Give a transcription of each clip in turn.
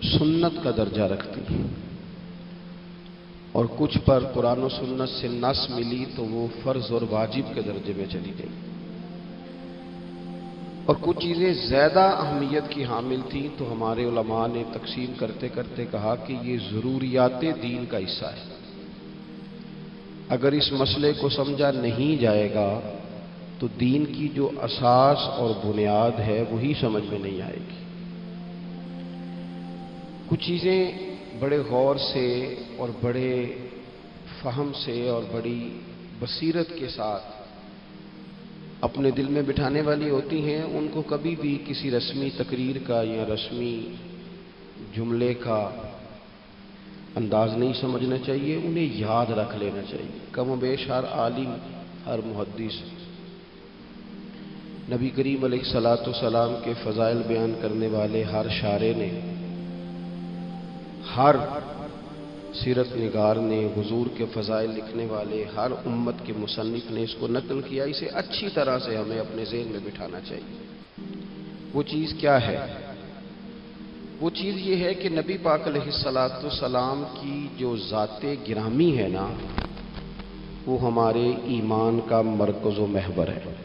سنت کا درجہ رکھتی ہیں، اور کچھ پر قرآن و سنت سے نص ملی تو وہ فرض اور واجب کے درجے میں چلی گئی، اور کچھ چیزیں زیادہ اہمیت کی حامل تھیں تو ہمارے علماء نے تقسیم کرتے کرتے کہا کہ یہ ضروریات دین کا حصہ ہے، اگر اس مسئلے کو سمجھا نہیں جائے گا تو دین کی جو اساس اور بنیاد ہے وہی سمجھ میں نہیں آئے گی۔ کچھ چیزیں بڑے غور سے اور بڑے فہم سے اور بڑی بصیرت کے ساتھ اپنے دل میں بٹھانے والی ہوتی ہیں، ان کو کبھی بھی کسی رسمی تقریر کا یا رسمی جملے کا انداز نہیں سمجھنا چاہیے، انہیں یاد رکھ لینا چاہیے۔ کم و بیش ہر عالم، ہر محدث نبی کریم علیہ الصلوۃ والسلام کے فضائل بیان کرنے والے ہر شارع نے، ہر سیرت نگار نے، حضور کے فضائل لکھنے والے ہر امت کے مصنف نے اس کو نقل کیا، اسے اچھی طرح سے ہمیں اپنے ذہن میں بٹھانا چاہیے۔ وہ چیز کیا ہے؟ وہ چیز یہ ہے کہ نبی پاک علیہ الصلوۃ والسلام کی جو ذات گرامی ہے نا، وہ ہمارے ایمان کا مرکز و محور ہے۔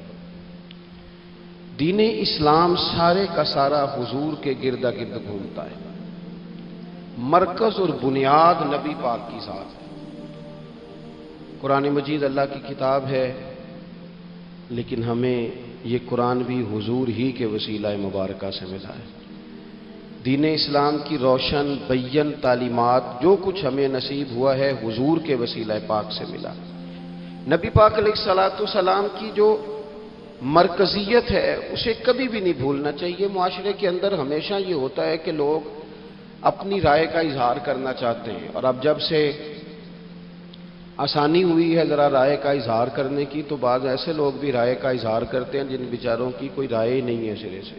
دین اسلام سارے کا سارا حضور کے گرد گرد گھومتا ہے، مرکز اور بنیاد نبی پاک کی ذات ہے۔ قرآن مجید اللہ کی کتاب ہے، لیکن ہمیں یہ قرآن بھی حضور ہی کے وسیلہ مبارکہ سے ملا ہے۔ دین اسلام کی روشن بین تعلیمات جو کچھ ہمیں نصیب ہوا ہے حضور کے وسیلہ پاک سے ملا۔ نبی پاک علیہ الصلوۃ والسلام کی جو مرکزیت ہے اسے کبھی بھی نہیں بھولنا چاہیے۔ معاشرے کے اندر ہمیشہ یہ ہوتا ہے کہ لوگ اپنی رائے کا اظہار کرنا چاہتے ہیں، اور اب جب سے آسانی ہوئی ہے ذرا رائے کا اظہار کرنے کی، تو بعض ایسے لوگ بھی رائے کا اظہار کرتے ہیں جن بیچاروں کی کوئی رائے ہی نہیں ہے، سرے سے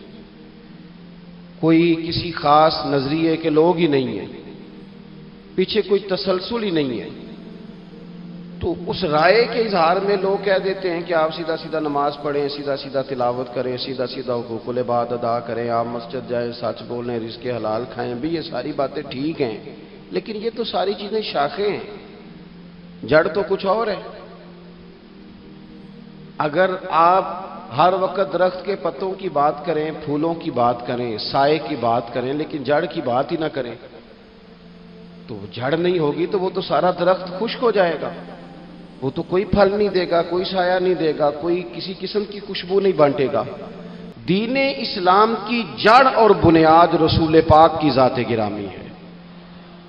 کوئی کسی خاص نظریے کے لوگ ہی نہیں ہیں، پیچھے کوئی تسلسل ہی نہیں ہے، تو اس رائے کے اظہار میں لوگ کہہ دیتے ہیں کہ آپ سیدھا سیدھا نماز پڑھیں، سیدھا سیدھا تلاوت کریں، سیدھا سیدھا حقوق العباد ادا کریں، آپ مسجد جائیں، سچ بولیں، رزق حلال کھائیں۔ بھی یہ ساری باتیں ٹھیک ہیں، لیکن یہ تو ساری چیزیں شاخیں ہیں، جڑ تو کچھ اور ہے۔ اگر آپ ہر وقت درخت کے پتوں کی بات کریں، پھولوں کی بات کریں، سائے کی بات کریں، لیکن جڑ کی بات ہی نہ کریں تو جڑ نہیں ہوگی تو وہ تو سارا درخت خشک ہو جائے گا، وہ تو کوئی پھل نہیں دے گا، کوئی سایہ نہیں دے گا، کوئی کسی قسم کی خوشبو نہیں بانٹے گا۔ دین اسلام کی جڑ اور بنیاد رسول پاک کی ذات گرامی ہے۔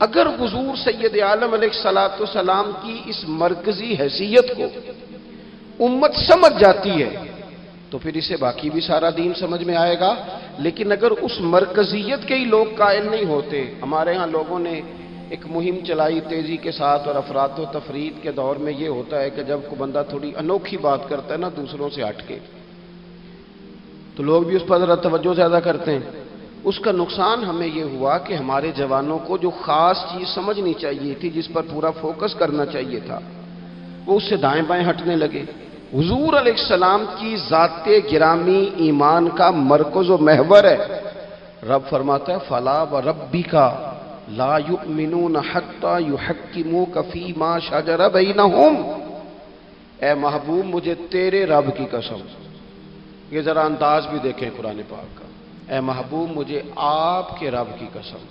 اگر حضور سید عالم علیہ الصلوۃ والسلام کی اس مرکزی حیثیت کو امت سمجھ جاتی ہے تو پھر اسے باقی بھی سارا دین سمجھ میں آئے گا، لیکن اگر اس مرکزیت کے ہی لوگ قائل نہیں ہوتے۔ ہمارے ہاں لوگوں نے ایک مہم چلائی تیزی کے ساتھ، اور افراط و تفرید کے دور میں یہ ہوتا ہے کہ جب کوئی بندہ تھوڑی انوکھی بات کرتا ہے نا دوسروں سے ہٹ کے، تو لوگ بھی اس پر ذرا توجہ زیادہ کرتے ہیں۔ اس کا نقصان ہمیں یہ ہوا کہ ہمارے جوانوں کو جو خاص چیز سمجھنی چاہیے تھی، جس پر پورا فوکس کرنا چاہیے تھا، وہ اس سے دائیں بائیں ہٹنے لگے۔ حضور علیہ السلام کی ذات گرامی ایمان کا مرکز و محور ہے۔ رب فرماتا ہے فلا وربک لا یؤمنون حتی یحکموک فیما شجر بینہم، اے محبوب مجھے تیرے رب کی قسم، یہ ذرا انداز بھی دیکھیں قرآن پاک کا، اے محبوب مجھے آپ کے رب کی قسم،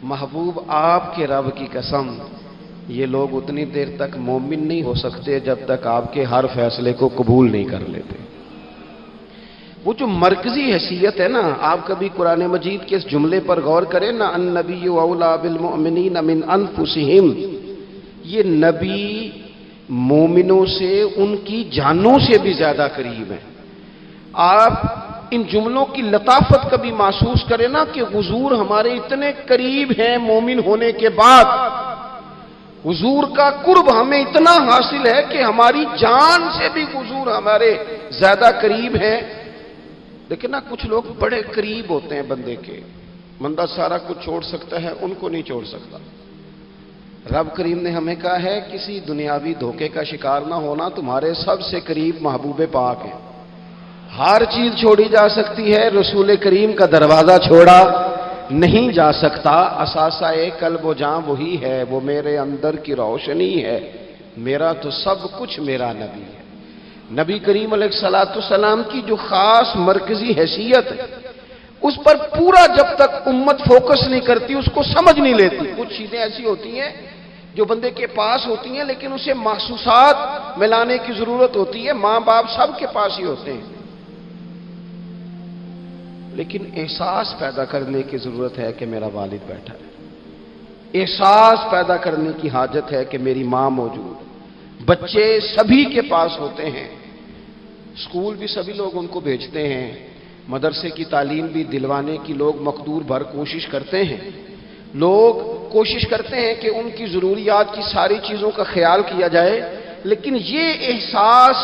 محبوب آپ کے رب کی قسم، یہ لوگ اتنی دیر تک مومن نہیں ہو سکتے جب تک آپ کے ہر فیصلے کو قبول نہیں کر لیتے۔ وہ جو مرکزی حیثیت ہے نا، آپ کبھی قرآن مجید کے اس جملے پر غور کریں نا، النبی اولی بالمؤمنین من انفسہم، یہ نبی مومنوں سے ان کی جانوں سے بھی زیادہ قریب ہیں۔ آپ ان جملوں کی لطافت کبھی محسوس کریں نا کہ حضور ہمارے اتنے قریب ہیں مومن ہونے کے بعد، حضور کا قرب ہمیں اتنا حاصل ہے کہ ہماری جان سے بھی حضور ہمارے زیادہ قریب ہیں۔ لیکن نا کچھ لوگ بڑے قریب ہوتے ہیں بندے کے، بندہ سارا کچھ چھوڑ سکتا ہے، ان کو نہیں چھوڑ سکتا۔ رب کریم نے ہمیں کہا ہے کسی دنیاوی دھوکے کا شکار نہ ہونا، تمہارے سب سے قریب محبوب پاک ہے۔ ہر چیز چھوڑی جا سکتی ہے، رسول کریم کا دروازہ چھوڑا نہیں جا سکتا، اثاثہ قلب و جاں وہی ہے، وہ میرے اندر کی روشنی ہے، میرا تو سب کچھ میرا نبی ہے۔ نبی کریم علیہ الصلوۃ والسلام کی جو خاص مرکزی حیثیت ہے، اس پر پورا جب تک امت فوکس نہیں کرتی، اس کو سمجھ نہیں لیتی۔ کچھ چیزیں ایسی ہوتی ہیں جو بندے کے پاس ہوتی ہیں، لیکن اسے محسوسات ملانے کی ضرورت ہوتی ہے۔ ماں باپ سب کے پاس ہی ہوتے ہیں، لیکن احساس پیدا کرنے کی ضرورت ہے کہ میرا والد بیٹھا ہے، احساس پیدا کرنے کی حاجت ہے کہ میری ماں موجود ہے۔ بچے سبھی کے پاس ہوتے ہیں، اسکول بھی سبھی لوگ ان کو بھیجتے ہیں، مدرسے کی تعلیم بھی دلوانے کی لوگ مقدور بھر کوشش کرتے ہیں، لوگ کوشش کرتے ہیں کہ ان کی ضروریات کی ساری چیزوں کا خیال کیا جائے، لیکن یہ احساس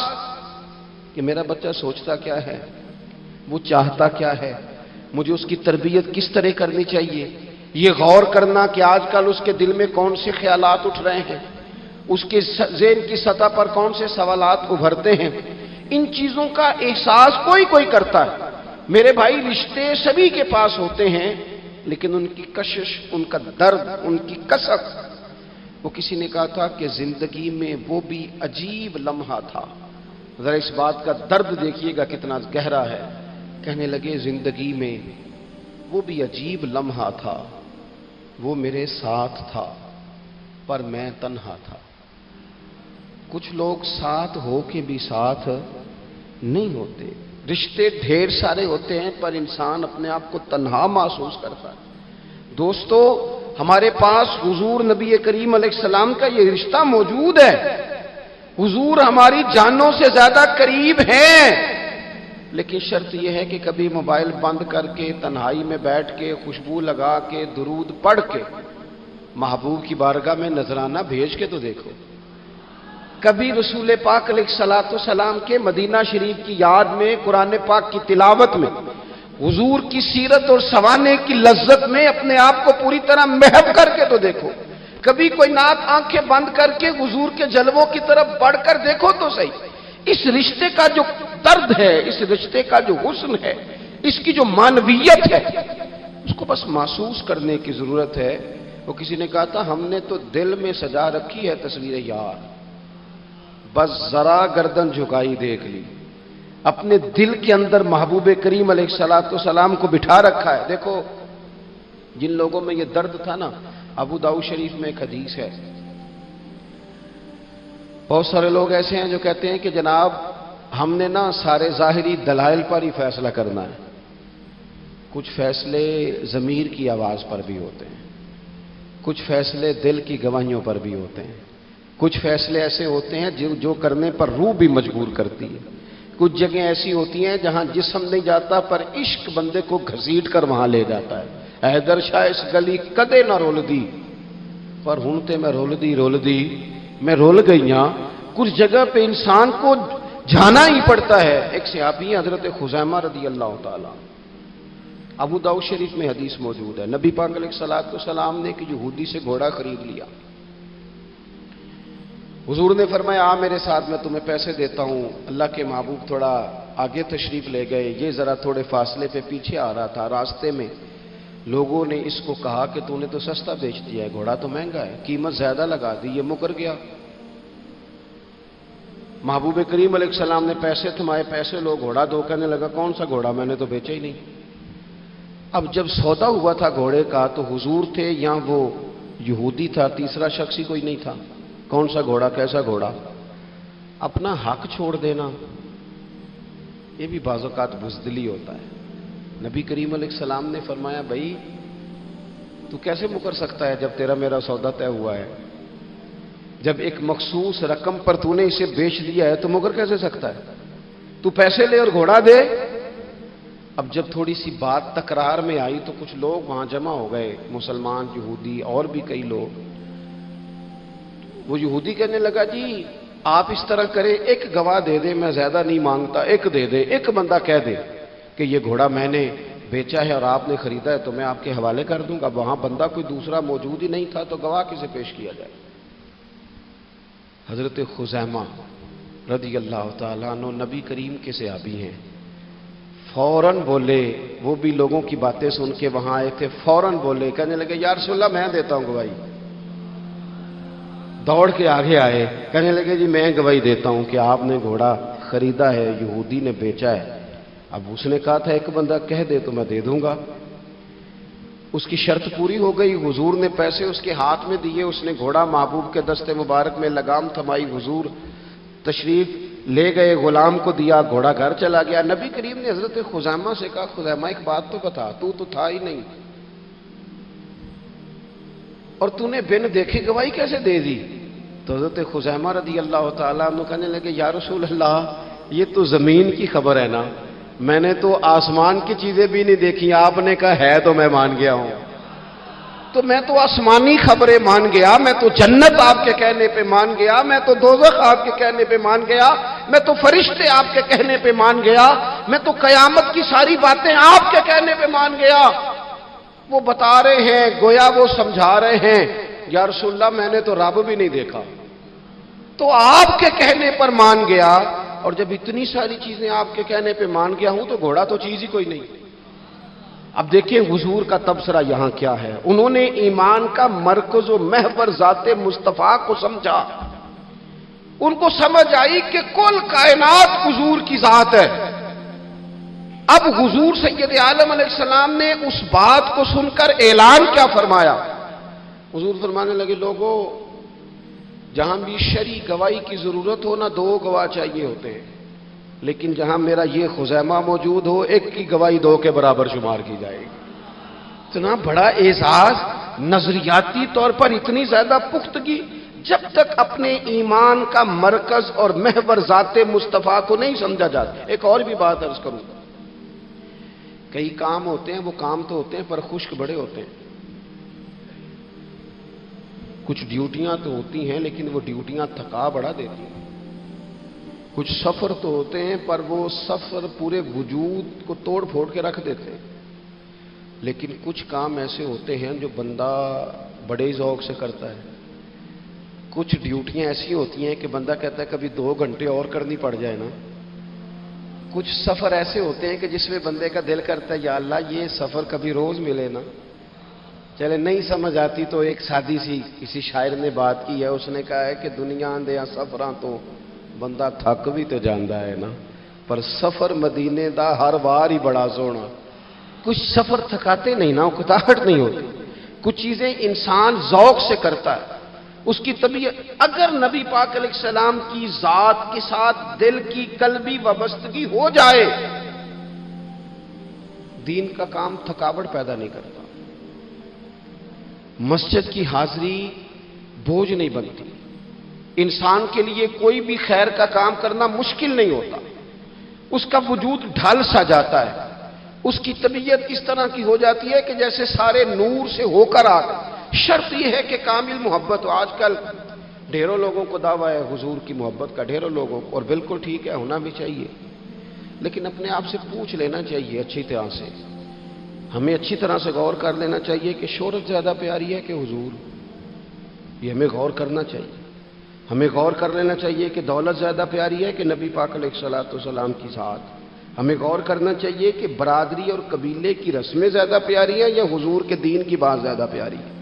کہ میرا بچہ سوچتا کیا ہے، وہ چاہتا کیا ہے، مجھے اس کی تربیت کس طرح کرنی چاہیے، یہ غور کرنا کہ آج کل اس کے دل میں کون سے خیالات اٹھ رہے ہیں، اس کے ذہن کی سطح پر کون سے سوالات ابھرتے ہیں، ان چیزوں کا احساس کوئی کرتا ہے۔ میرے بھائی، رشتے سبھی کے پاس ہوتے ہیں، لیکن ان کی کشش، ان کا درد، ان کی کسک، وہ کسی نے کہا تھا کہ زندگی میں وہ بھی عجیب لمحہ تھا، ذرا اس بات کا درد دیکھیے گا کتنا گہرا ہے۔ کہنے لگے زندگی میں وہ بھی عجیب لمحہ تھا، وہ میرے ساتھ تھا پر میں تنہا تھا۔ کچھ لوگ ساتھ ہو کے بھی ساتھ نہیں ہوتے، رشتے ڈھیر سارے ہوتے ہیں پر انسان اپنے آپ کو تنہا محسوس کرتا ہے۔ دوستو، ہمارے پاس حضور نبی کریم علیہ السلام کا یہ رشتہ موجود ہے، حضور ہماری جانوں سے زیادہ قریب ہیں، لیکن شرط یہ ہے کہ کبھی موبائل بند کر کے تنہائی میں بیٹھ کے خوشبو لگا کے درود پڑھ کے محبوب کی بارگاہ میں نذرانہ بھیج کے تو دیکھو، کبھی رسول پاک علیہ الصلوۃ والسلام کے مدینہ شریف کی یاد میں، قرآن پاک کی تلاوت میں، حضور کی سیرت اور سوانے کی لذت میں اپنے آپ کو پوری طرح محو کر کے تو دیکھو، کبھی کوئی نعت آنکھیں بند کر کے حضور کے جلووں کی طرف بڑھ کر دیکھو تو صحیح۔ اس رشتے کا جو درد ہے، اس رشتے کا جو حسن ہے، اس کی جو معنویت ہے، اس کو بس محسوس کرنے کی ضرورت ہے۔ وہ کسی نے کہا تھا، ہم نے تو دل میں سجا رکھی ہے تصویر یار، بس ذرا گردن جھکائی دیکھ لی، اپنے دل کے اندر محبوب کریم علیہ الصلوۃ والسلام کو بٹھا رکھا ہے۔ دیکھو، جن لوگوں میں یہ درد تھا نا، ابو داؤد شریف میں ایک حدیث ہے، بہت سارے لوگ ایسے ہیں جو کہتے ہیں کہ جناب ہم نے نا سارے ظاہری دلائل پر ہی فیصلہ کرنا ہے، کچھ فیصلے ضمیر کی آواز پر بھی ہوتے ہیں، کچھ فیصلے دل کی گواہیوں پر بھی ہوتے ہیں، کچھ فیصلے ایسے ہوتے ہیں جو کرنے پر روح بھی مجبور کرتی ہے، کچھ جگہیں ایسی ہوتی ہیں جہاں جسم نہیں جاتا پر عشق بندے کو گھسیٹ کر وہاں لے جاتا ہے۔ حیدر شاہ اس گلی کدے نہ رول دی، پر ہن تے میں رول دی میں رول گئی ہاں۔ کچھ جگہ پہ انسان کو جانا ہی پڑتا ہے۔ ایک صحابی ہیں حضرت خزیمہ رضی اللہ تعالیٰ، ابو داؤد شریف میں حدیث موجود ہے، نبی پاک علیہ الصلوۃ والسلام نے کہ یہودی سے گھوڑا خرید لیا، حضور نے فرمایا آ میرے ساتھ، میں تمہیں پیسے دیتا ہوں۔ اللہ کے محبوب تھوڑا آگے تشریف لے گئے، یہ ذرا تھوڑے فاصلے پہ پیچھے آ رہا تھا، راستے میں لوگوں نے اس کو کہا کہ تو نے تو سستا بیچ دیا ہے، گھوڑا تو مہنگا ہے، قیمت زیادہ لگا دی، یہ مکر گیا۔ محبوب کریم علیہ السلام نے پیسے تھمائے، پیسے لو، گھوڑا دو، کہنے لگا کون سا گھوڑا، میں نے تو بیچا ہی نہیں۔ اب جب سودا ہوا تھا گھوڑے کا تو حضور تھے یا وہ یہودی تھا، تیسرا شخص ہی کوئی نہیں تھا، کون سا گھوڑا، کیسا گھوڑا؟ اپنا حق چھوڑ دینا یہ بھی بعض اوقات بزدلی ہوتا ہے۔ نبی کریم علیہ السلام نے فرمایا بھائی تو کیسے مکر سکتا ہے جب تیرا میرا سودا طے ہوا ہے، جب ایک مخصوص رقم پر تو نے اسے بیچ دیا ہے تو مکر کیسے سکتا ہے؟ تو پیسے لے اور گھوڑا دے۔ اب جب تھوڑی سی بات تکرار میں آئی تو کچھ لوگ وہاں جمع ہو گئے، مسلمان، یہودی اور بھی کئی لوگ۔ وہ یہودی کہنے لگا جی آپ اس طرح کریں، ایک گواہ دے دے، میں زیادہ نہیں مانگتا، ایک دے دے، ایک بندہ کہہ دے کہ یہ گھوڑا میں نے بیچا ہے اور آپ نے خریدا ہے تو میں آپ کے حوالے کر دوں گا۔ وہاں بندہ کوئی دوسرا موجود ہی نہیں تھا تو گواہ کسے پیش کیا جائے؟ حضرت خزیمہ رضی اللہ تعالیٰ عنہ نبی کریم کے صحابی ہیں، فوراً بولے، وہ بھی لوگوں کی باتیں سن کے وہاں آئے تھے، فوراً بولے، کہنے لگے یا رسول اللہ میں دیتا ہوں گواہی۔ دوڑ کے آگے آئے، کہنے لگے جی میں گواہی دیتا ہوں کہ آپ نے گھوڑا خریدا ہے، یہودی نے بیچا ہے۔ اب اس نے کہا تھا ایک بندہ کہہ دے تو میں دے دوں گا۔ اس کی شرط پوری ہو گئی، حضور نے پیسے اس کے ہاتھ میں دیے، اس نے گھوڑا محبوب کے دستے مبارک میں لگام تھمائی، حضور تشریف لے گئے، غلام کو دیا، گھوڑا گھر چلا گیا۔ نبی کریم نے حضرت خزیمہ سے کہا خزیمہ ایک بات تو بتا، تو تھا ہی نہیں اور تو نے بن دیکھے گواہی کیسے دے دی؟ تو حضرت خزیمہ رضی اللہ تعالیٰ عنہ کہنے لگے یا رسول اللہ یہ تو زمین کی خبر ہے نا، میں نے تو آسمان کی چیزیں بھی نہیں دیکھی، آپ نے کہا ہے تو میں مان گیا ہوں، تو میں تو آسمانی خبریں مان گیا، میں تو جنت آپ کے کہنے پہ مان گیا، میں تو دوزخ آپ کے کہنے پہ مان گیا، میں تو فرشتے آپ کے کہنے پہ مان گیا، میں تو قیامت کی ساری باتیں آپ کے کہنے پہ مان گیا۔ وہ بتا رہے ہیں، گویا وہ سمجھا رہے ہیں یا رسول اللہ میں نے تو رب بھی نہیں دیکھا، تو آپ کے کہنے پر مان گیا، اور جب اتنی ساری چیزیں آپ کے کہنے پہ مان گیا ہوں تو گھوڑا تو چیز ہی کوئی نہیں۔ اب دیکھیں حضور کا تبصرہ یہاں کیا ہے، انہوں نے ایمان کا مرکز و محور ذات مصطفیٰ کو سمجھا، ان کو سمجھ آئی کہ کل کائنات حضور کی ذات ہے۔ اب حضور سید عالم علیہ السلام نے اس بات کو سن کر اعلان کیا فرمایا؟ حضور فرمانے لگے لوگوں جہاں بھی شرعی گواہی کی ضرورت ہو نہ دو گواہ چاہیے ہوتے ہیں، لیکن جہاں میرا یہ خزیمہ موجود ہو ایک کی گواہی دو کے برابر شمار کی جائے گی۔ اتنا بڑا اعزاز، نظریاتی طور پر اتنی زیادہ پختگی، جب تک اپنے ایمان کا مرکز اور محور ذات مصطفیٰ کو نہیں سمجھا جاتا۔ ایک اور بھی بات عرض کروں، کئی کام ہوتے ہیں، وہ کام تو ہوتے ہیں پر خشک بڑے ہوتے ہیں، کچھ ڈیوٹیاں تو ہوتی ہیں لیکن وہ ڈیوٹیاں تھکا بڑا دیتی ہیں، کچھ سفر تو ہوتے ہیں پر وہ سفر پورے وجود کو توڑ پھوڑ کے رکھ دیتے ہیں، لیکن کچھ کام ایسے ہوتے ہیں جو بندہ بڑے ذوق سے کرتا ہے، کچھ ڈیوٹیاں ایسی ہوتی ہیں کہ بندہ کہتا ہے کبھی 2 گھنٹے اور کرنی پڑ جائے نا، کچھ سفر ایسے ہوتے ہیں کہ جس میں بندے کا دل کرتا ہے یا اللہ یہ سفر کبھی روز ملے نا۔ چلے نہیں سمجھ آتی تو ایک سادی سی کسی شاعر نے بات کی ہے، اس نے کہا ہے کہ دنیا دیا سفراں تو بندہ تھک بھی تو جاندا ہے نا، پر سفر مدینے دا ہر وار ہی بڑا سونا۔ کچھ سفر تھکاتے نہیں نا، اکتاہٹ نہیں ہوتی، کچھ چیزیں انسان ذوق سے کرتا ہے، اس کی طبیعت۔ اگر نبی پاک علیہ السلام کی ذات کے ساتھ دل کی قلبی وابستگی ہو جائے، دین کا کام تھکاوٹ پیدا نہیں کرتا، مسجد کی حاضری بوجھ نہیں بنتی، انسان کے لیے کوئی بھی خیر کا کام کرنا مشکل نہیں ہوتا، اس کا وجود ڈھل سا جاتا ہے، اس کی طبیعت اس طرح کی ہو جاتی ہے کہ جیسے سارے نور سے ہو کر آ گئے۔ شرط یہ ہے کہ کامل محبت ہو۔ آج کل ڈھیروں لوگوں کو دعویٰ ہے حضور کی محبت کا، ڈھیروں لوگوں کو، اور بالکل ٹھیک ہے، ہونا بھی چاہیے، لیکن اپنے آپ سے پوچھ لینا چاہیے اچھی طرح سے، ہمیں اچھی طرح سے غور کر لینا چاہیے کہ شہرت زیادہ پیاری ہے کہ حضور؟ یہ ہمیں غور کرنا چاہیے۔ ہمیں غور کر لینا چاہیے کہ دولت زیادہ پیاری ہے کہ نبی پاک علیہ الصلوۃ والسلام کی ذات؟ ہمیں غور کرنا چاہیے کہ برادری اور قبیلے کی رسمیں زیادہ پیاری ہیں یا حضور کے دین کی بات زیادہ پیاری ہے؟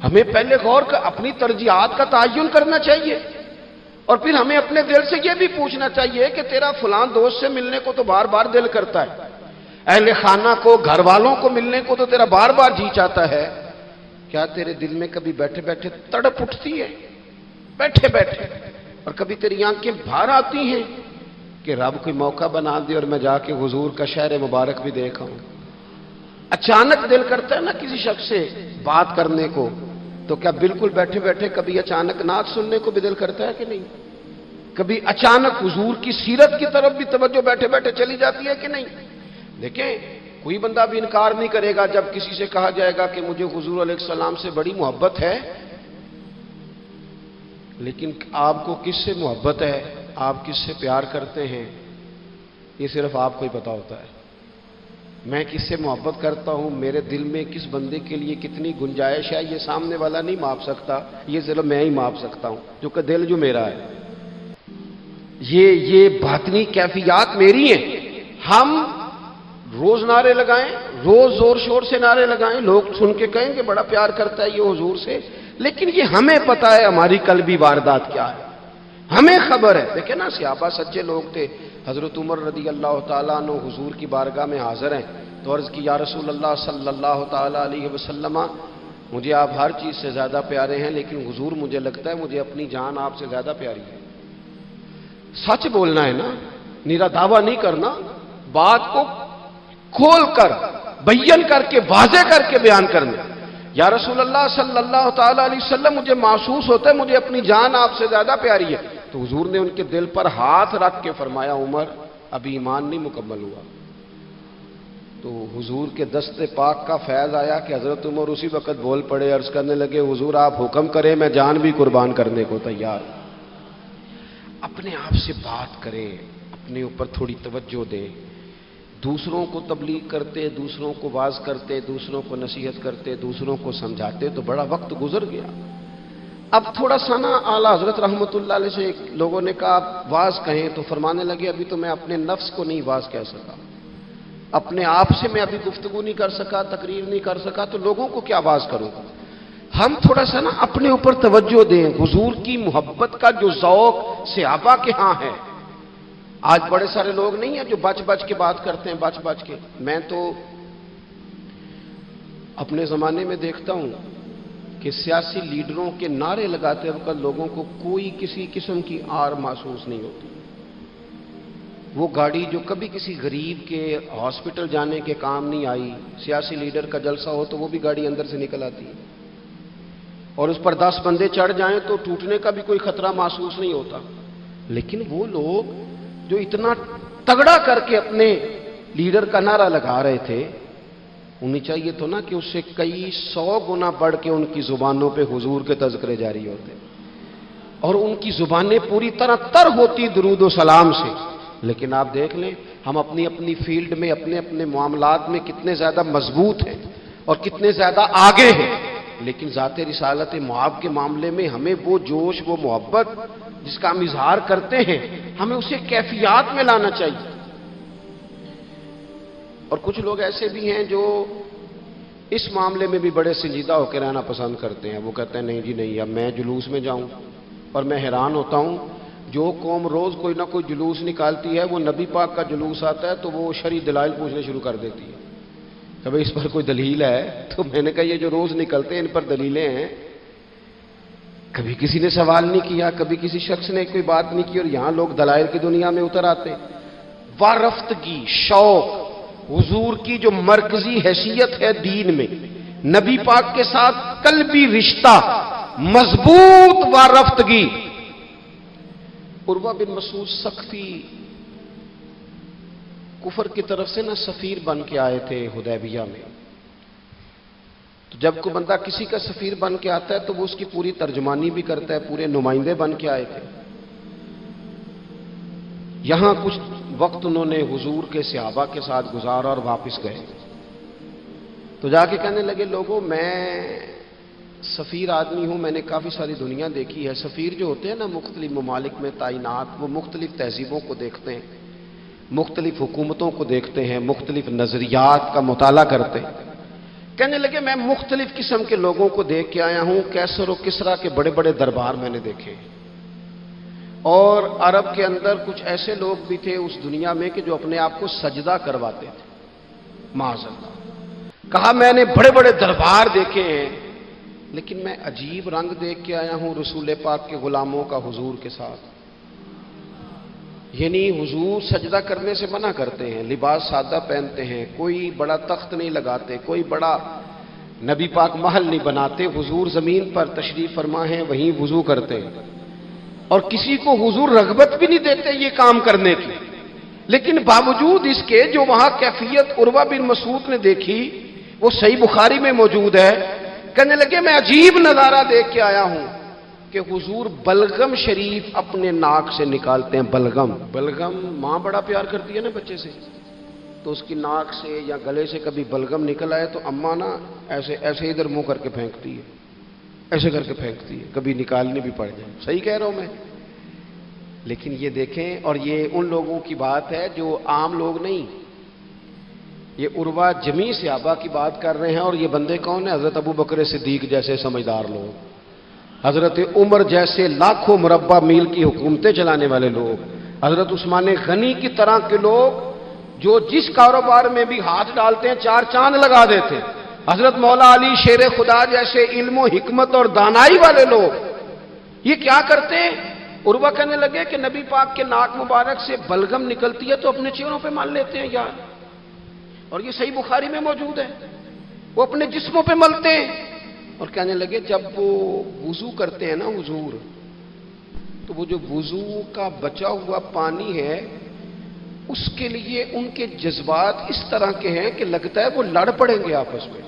ہمیں پہلے غور کر اپنی ترجیحات کا تعین کرنا چاہیے، اور پھر ہمیں اپنے دل سے یہ بھی پوچھنا چاہیے کہ تیرا فلان دوست سے ملنے کو تو بار بار دل کرتا ہے، اہل خانہ کو، گھر والوں کو ملنے کو تو تیرا بار بار جی چاہتا ہے، کیا تیرے دل میں کبھی بیٹھے بیٹھے تڑپ اٹھتی ہے؟ بیٹھے بیٹھے، اور کبھی تیری آنکھیں باہر آتی ہیں کہ رب کوئی موقع بنا دے اور میں جا کے حضور کا شہر مبارک بھی دیکھا ہوں؟ اچانک دل کرتا ہے نا کسی شخص سے بات کرنے کو، تو کیا بالکل بیٹھے بیٹھے کبھی اچانک نعت سننے کو بھی دل کرتا ہے کہ نہیں؟ کبھی اچانک حضور کی سیرت کی طرف بھی توجہ بیٹھے بیٹھے چلی جاتی ہے کہ نہیں؟ دیکھیں کوئی بندہ بھی انکار نہیں کرے گا جب کسی سے کہا جائے گا کہ مجھے حضور علیہ السلام سے بڑی محبت ہے، لیکن آپ کو کس سے محبت ہے، آپ کس سے پیار کرتے ہیں، یہ صرف آپ کو ہی پتا ہوتا ہے۔ میں کس سے محبت کرتا ہوں، میرے دل میں کس بندے کے لیے کتنی گنجائش ہے، یہ سامنے والا نہیں ماپ سکتا، یہ صرف میں ہی ماپ سکتا ہوں، جو کہ دل جو میرا ہے، یہ باطنی کیفیات میری ہیں۔ ہم روز نعرے لگائیں، روز زور شور سے نعرے لگائیں، لوگ سن کے کہیں کہ بڑا پیار کرتا ہے یہ حضور سے، لیکن یہ ہمیں پتا ہے ہماری قلبی واردات کیا ہے، ہمیں خبر ہے۔ دیکھیں نا، صحابہ سچے لوگ تھے۔ حضرت عمر رضی اللہ تعالیٰ عنہ حضور کی بارگاہ میں حاضر ہیں تو عرض کی، یا رسول اللہ صلی اللہ تعالیٰ علیہ وسلم، مجھے آپ ہر چیز سے زیادہ پیارے ہیں، لیکن حضور مجھے لگتا ہے مجھے اپنی جان آپ سے زیادہ پیاری ہے۔ سچ بولنا ہے نا، نیرا دعویٰ نہیں کرنا، بات کو کھول کر بیان کر کے واضح کر کے بیان کرنا۔ یا رسول اللہ صلی اللہ تعالیٰ علیہ وسلم، مجھے محسوس ہوتا ہے مجھے اپنی جان آپ سے زیادہ پیاری ہے۔ تو حضور نے ان کے دل پر ہاتھ رکھ کے فرمایا، عمر ابھی ایمان نہیں مکمل ہوا۔ تو حضور کے دست پاک کا فیض آیا کہ حضرت عمر اسی وقت بول پڑے، عرض کرنے لگے، حضور آپ حکم کریں، میں جان بھی قربان کرنے کو تیار۔ اپنے آپ سے بات کریں، اپنے اوپر تھوڑی توجہ دیں، دوسروں کو تبلیغ کرتے، دوسروں کو واعظ کرتے، دوسروں کو نصیحت کرتے، دوسروں کو سمجھاتے تو بڑا وقت گزر گیا۔ اب تھوڑا سا نا اعلیٰ حضرت رحمۃ اللہ علیہ سے لوگوں نے کہا واعظ کہیں، تو فرمانے لگے ابھی تو میں اپنے نفس کو نہیں واعظ کہہ سکا، اپنے آپ سے میں ابھی گفتگو نہیں کر سکا، تقریر نہیں کر سکا، تو لوگوں کو کیا واعظ کروں گا۔ ہم تھوڑا سا نا اپنے اوپر توجہ دیں، حضور کی محبت کا جو ذوق صحابہ کے ہاں ہے۔ آج بڑے سارے لوگ نہیں ہیں جو بچ بچ کے بات کرتے ہیں، بچ بچ کے۔ میں تو اپنے زمانے میں دیکھتا ہوں کہ سیاسی لیڈروں کے نعرے لگاتے وقت لوگوں کو کوئی کسی قسم کی آر محسوس نہیں ہوتی۔ وہ گاڑی جو کبھی کسی غریب کے ہاسپٹل جانے کے کام نہیں آئی، سیاسی لیڈر کا جلسہ ہو تو وہ بھی گاڑی اندر سے نکل آتی ہے، اور اس پر 10 بندے چڑھ جائیں تو ٹوٹنے کا بھی کوئی خطرہ محسوس نہیں ہوتا۔ لیکن وہ لوگ جو اتنا تگڑا کر کے اپنے لیڈر کا نعرہ لگا رہے تھے، انہیں چاہیے تو نا کہ اس سے کئی 100 گنا بڑھ کے ان کی زبانوں پہ حضور کے تذکرے جاری ہوتے، اور ان کی زبانیں پوری طرح تر ہوتی درود و سلام سے۔ لیکن آپ دیکھ لیں ہم اپنی اپنی فیلڈ میں، اپنے اپنے معاملات میں کتنے زیادہ مضبوط ہیں اور کتنے زیادہ آگے ہیں، لیکن ذات رسالت معاب کے معاملے میں ہمیں وہ جوش، وہ محبت جس کا ہم اظہار کرتے ہیں، ہمیں اسے کیفیات میں لانا چاہیے۔ اور کچھ لوگ ایسے بھی ہیں جو اس معاملے میں بھی بڑے سنجیدہ ہو کے رہنا پسند کرتے ہیں۔ وہ کہتے ہیں نہیں جی نہیں، اب میں جلوس میں جاؤں۔ اور میں حیران ہوتا ہوں، جو قوم روز کوئی نہ کوئی جلوس نکالتی ہے، وہ نبی پاک کا جلوس آتا ہے تو وہ شرعی دلائل پوچھنے شروع کر دیتی ہے کہ بھئی اس پر کوئی دلیل ہے؟ تو میں نے کہا یہ جو روز نکلتے ہیں ان پر دلیلیں ہیں؟ کبھی کسی نے سوال نہیں کیا، کبھی کسی شخص نے کوئی بات نہیں کی، اور یہاں لوگ دلائل کی دنیا میں اتر آتے ہیں۔ وارفتگی، شوق، حضور کی جو مرکزی حیثیت ہے دین میں، نبی پاک کے ساتھ قلبی رشتہ، مضبوط وارفتگی۔ عروہ بن مسعود ثقفی کفر کی طرف سے سفیر بن کے آئے تھے حدیبیہ میں۔ تو جب کوئی بندہ کسی کا سفیر بن کے آتا ہے تو وہ اس کی پوری ترجمانی بھی کرتا ہے، پورے نمائندے بن کے آئے تھے۔ یہاں کچھ وقت انہوں نے حضور کے صحابہ کے ساتھ گزارا اور واپس گئے، تو جا کے کہنے لگے لوگوں میں سفیر آدمی ہوں، میں نے کافی ساری دنیا دیکھی ہے۔ سفیر جو ہوتے ہیں نا مختلف ممالک میں تعینات، وہ مختلف تہذیبوں کو دیکھتے ہیں، مختلف حکومتوں کو دیکھتے ہیں، مختلف نظریات کا مطالعہ کرتے ہیں۔ کہنے لگے میں مختلف قسم کے لوگوں کو دیکھ کے آیا ہوں، کیسر و کسریٰ کے بڑے بڑے دربار میں نے دیکھے، اور عرب کے اندر کچھ ایسے لوگ بھی تھے اس دنیا میں کہ جو اپنے آپ کو سجدہ کرواتے تھے، معاذ اللہ۔ کہا میں نے بڑے بڑے دربار دیکھے ہیں، لیکن میں عجیب رنگ دیکھ کے آیا ہوں رسول پاک کے غلاموں کا حضور کے ساتھ۔ یعنی حضور سجدہ کرنے سے منع کرتے ہیں، لباس سادہ پہنتے ہیں، کوئی بڑا تخت نہیں لگاتے، کوئی بڑا نبی پاک محل نہیں بناتے، حضور زمین پر تشریف فرما ہیں وہیں وضو کرتے ہیں، اور کسی کو حضور رغبت بھی نہیں دیتے یہ کام کرنے کی۔ لیکن باوجود اس کے جو وہاں کیفیت عروہ بن مسعود نے دیکھی وہ صحیح بخاری میں موجود ہے۔ کہنے لگے میں عجیب نظارہ دیکھ کے آیا ہوں کہ حضور بلغم شریف اپنے ناک سے نکالتے ہیں۔ بلغم ماں بڑا پیار کرتی ہے نا بچے سے، تو اس کی ناک سے یا گلے سے کبھی بلغم نکل آئے تو اماں نا ایسے ادھر منہ کر کے پھینکتی ہے، ایسے کر کے پھینکتی ہے، کبھی نکالنی بھی پڑ جائے۔ صحیح کہہ رہا ہوں میں؟ لیکن یہ دیکھیں، اور یہ ان لوگوں کی بات ہے جو عام لوگ نہیں، یہ عروہ جمیع صحابہ کی بات کر رہے ہیں، اور یہ بندے کون ہیں؟ حضرت ابو بکر صدیق جیسے سمجھدار لوگ، حضرت عمر جیسے لاکھوں مربع میل کی حکومتیں چلانے والے لوگ، حضرت عثمان غنی کی طرح کے لوگ جو جس کاروبار میں بھی ہاتھ ڈالتے ہیں 4 چاند لگا دیتے، حضرت مولا علی شیر خدا جیسے علم و حکمت اور دانائی والے لوگ، یہ کیا کرتے ہیں؟ عروہ کہنے لگے کہ نبی پاک کے ناک مبارک سے بلغم نکلتی ہے تو اپنے چہروں پہ مل لیتے ہیں یار، اور یہ صحیح بخاری میں موجود ہے، وہ اپنے جسموں پہ ملتے ہیں۔ اور کہنے لگے جب وہ وضو کرتے ہیں نا حضور، تو وہ جو وضو کا بچا ہوا پانی ہے اس کے لیے ان کے جذبات اس طرح کے ہیں کہ لگتا ہے وہ لڑ پڑیں گے آپس میں،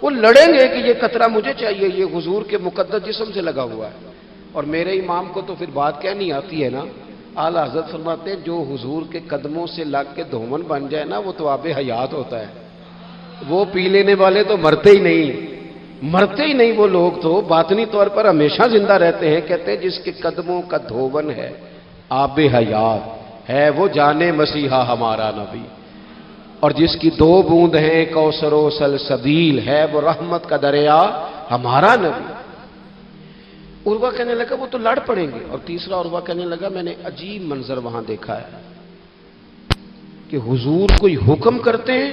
وہ لڑیں گے کہ یہ قطرہ مجھے چاہیے، یہ حضور کے مقدس جسم سے لگا ہوا ہے۔ اور میرے امام کو تو پھر بات کہنی آتی ہے نا، اعلیٰ حضرت فرماتے ہیں جو حضور کے قدموں سے لگ کے دھومن بن جائے نا وہ تو آب حیات ہوتا ہے، وہ پی لینے والے تو مرتے ہی نہیں، وہ لوگ تو باطنی طور پر ہمیشہ زندہ رہتے ہیں۔ کہتے ہیں جس کے قدموں کا دھوون ہے آب حیات ہے وہ جانے مسیحا ہمارا نبی، اور جس کی 2 بوند ہیں کوثر و سلسبیل ہے وہ رحمت کا دریا ہمارا نبی۔ عروہ کہنے لگا وہ تو لڑ پڑیں گے، اور تیسرا عروہ کہنے لگا میں نے عجیب منظر وہاں دیکھا ہے کہ حضور کوئی حکم کرتے ہیں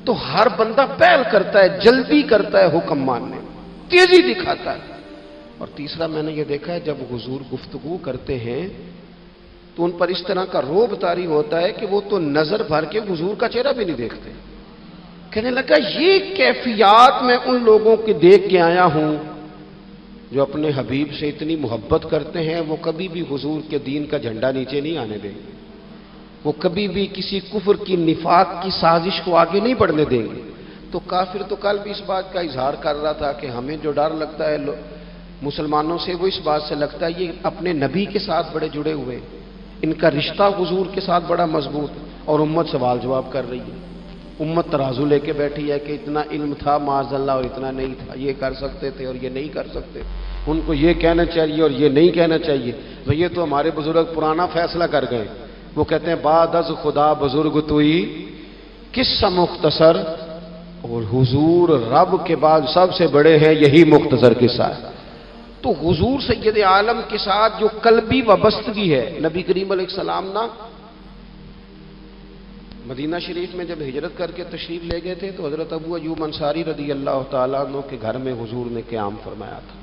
تو ہر بندہ پہل کرتا ہے، جلدی کرتا ہے حکم ماننے، تیزی دکھاتا ہے۔ اور تیسرا میں نے یہ دیکھا ہے جب حضور گفتگو کرتے ہیں تو ان پر اس طرح کا روب طاری ہوتا ہے کہ وہ تو نظر بھر کے حضور کا چہرہ بھی نہیں دیکھتے۔ کہنے لگا یہ کیفیات میں ان لوگوں کے دیکھ کے آیا ہوں جو اپنے حبیب سے اتنی محبت کرتے ہیں، وہ کبھی بھی حضور کے دین کا جھنڈا نیچے نہیں آنے دیں گے، وہ کبھی بھی کسی کفر کی نفاق کی سازش کو آگے نہیں بڑھنے دیں گے۔ تو کافر تو کل بھی اس بات کا اظہار کر رہا تھا کہ ہمیں جو ڈر لگتا ہے مسلمانوں سے وہ اس بات سے لگتا ہے یہ اپنے نبی کے ساتھ بڑے جڑے ہوئے، ان کا رشتہ حضور کے ساتھ بڑا مضبوط، اور امت سوال جواب کر رہی ہے، امت ترازو لے کے بیٹھی ہے کہ اتنا علم تھا معاذ اللہ اور اتنا نہیں تھا، یہ کر سکتے تھے اور یہ نہیں کر سکتے، ان کو یہ کہنا چاہیے اور یہ نہیں کہنا چاہیے۔ تو یہ تو ہمارے بزرگ پرانا فیصلہ کر گئے، وہ کہتے ہیں بعد از خدا بزرگ توئی قصہ مختصر، اور حضور رب کے بعد سب سے بڑے ہیں، یہی مختصر قصہ ہے۔ تو حضور سید عالم کے ساتھ جو قلبی وابستگی ہے، نبی کریم علیہ السلام نا مدینہ شریف میں جب ہجرت کر کے تشریف لے گئے تھے تو حضرت ابو ایوب انصاری رضی اللہ تعالیٰ عنہ کے گھر میں حضور نے قیام فرمایا تھا۔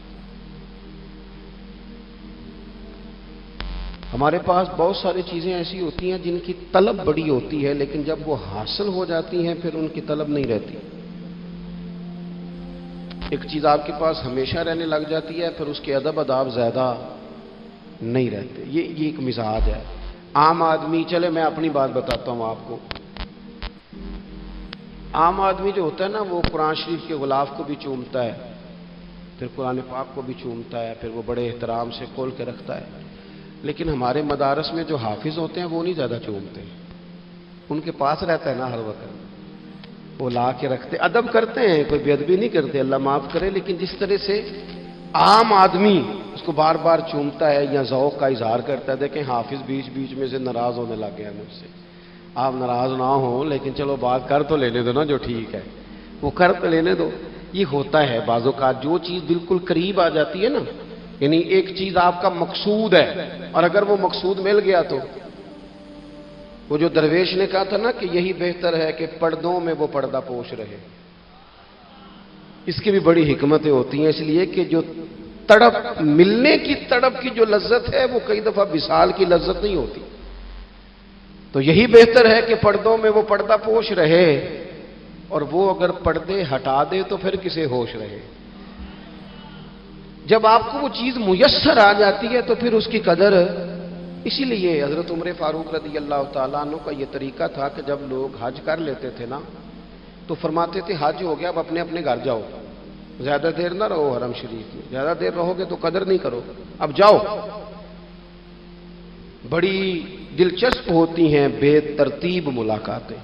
ہمارے پاس بہت ساری چیزیں ایسی ہوتی ہیں جن کی طلب بڑی ہوتی ہے، لیکن جب وہ حاصل ہو جاتی ہیں پھر ان کی طلب نہیں رہتی۔ ایک چیز آپ کے پاس ہمیشہ رہنے لگ جاتی ہے پھر اس کے ادب آداب زیادہ نہیں رہتے، یہ ایک مزاج ہے عام آدمی۔ چلے میں اپنی بات بتاتا ہوں آپ کو، عام آدمی جو ہوتا ہے نا وہ قرآن شریف کے غلاف کو بھی چومتا ہے، پھر قرآن پاک کو بھی چومتا ہے، پھر وہ بڑے احترام سے کھول کے رکھتا ہے، لیکن ہمارے مدارس میں جو حافظ ہوتے ہیں وہ نہیں زیادہ چومتے، ان کے پاس رہتا ہے نا ہر وقت، وہ لا کے رکھتے، ادب کرتے ہیں، کوئی بے ادبی نہیں کرتے اللہ معاف کرے، لیکن جس طرح سے عام آدمی اس کو بار بار چومتا ہے یا ذوق کا اظہار کرتا ہے، دیکھیں حافظ بیچ بیچ میں سے ناراض ہونے لگ گیا مجھ سے، آپ ناراض نہ ہوں لیکن چلو بات کر تو لینے دو نا، جو ٹھیک ہے وہ کر تو لینے دو۔ یہ ہوتا ہے بعض اوقات جو چیز بالکل قریب آ جاتی ہے نا، یعنی ایک چیز آپ کا مقصود ہے اور اگر وہ مقصود مل گیا تو وہ جو درویش نے کہا تھا نا کہ یہی بہتر ہے کہ پردوں میں وہ پردہ پوش رہے، اس کی بھی بڑی حکمتیں ہوتی ہیں، اس لیے کہ جو تڑپ ملنے کی تڑپ کی جو لذت ہے وہ کئی دفعہ وصال کی لذت نہیں ہوتی، تو یہی بہتر ہے کہ پردوں میں وہ پردہ پوش رہے، اور وہ اگر پردے ہٹا دے تو پھر کسے ہوش رہے۔ جب آپ کو وہ چیز میسر آ جاتی ہے تو پھر اس کی قدر، اسی لیے حضرت عمر فاروق رضی اللہ تعالیٰ عنہ کا یہ طریقہ تھا کہ جب لوگ حج کر لیتے تھے نا تو فرماتے تھے حج ہو گیا اب اپنے اپنے گھر جاؤ، زیادہ دیر نہ رہو حرم شریف میں، زیادہ دیر رہو گے تو قدر نہیں کرو، اب جاؤ۔ بڑی دلچسپ ہوتی ہیں بے ترتیب ملاقاتیں،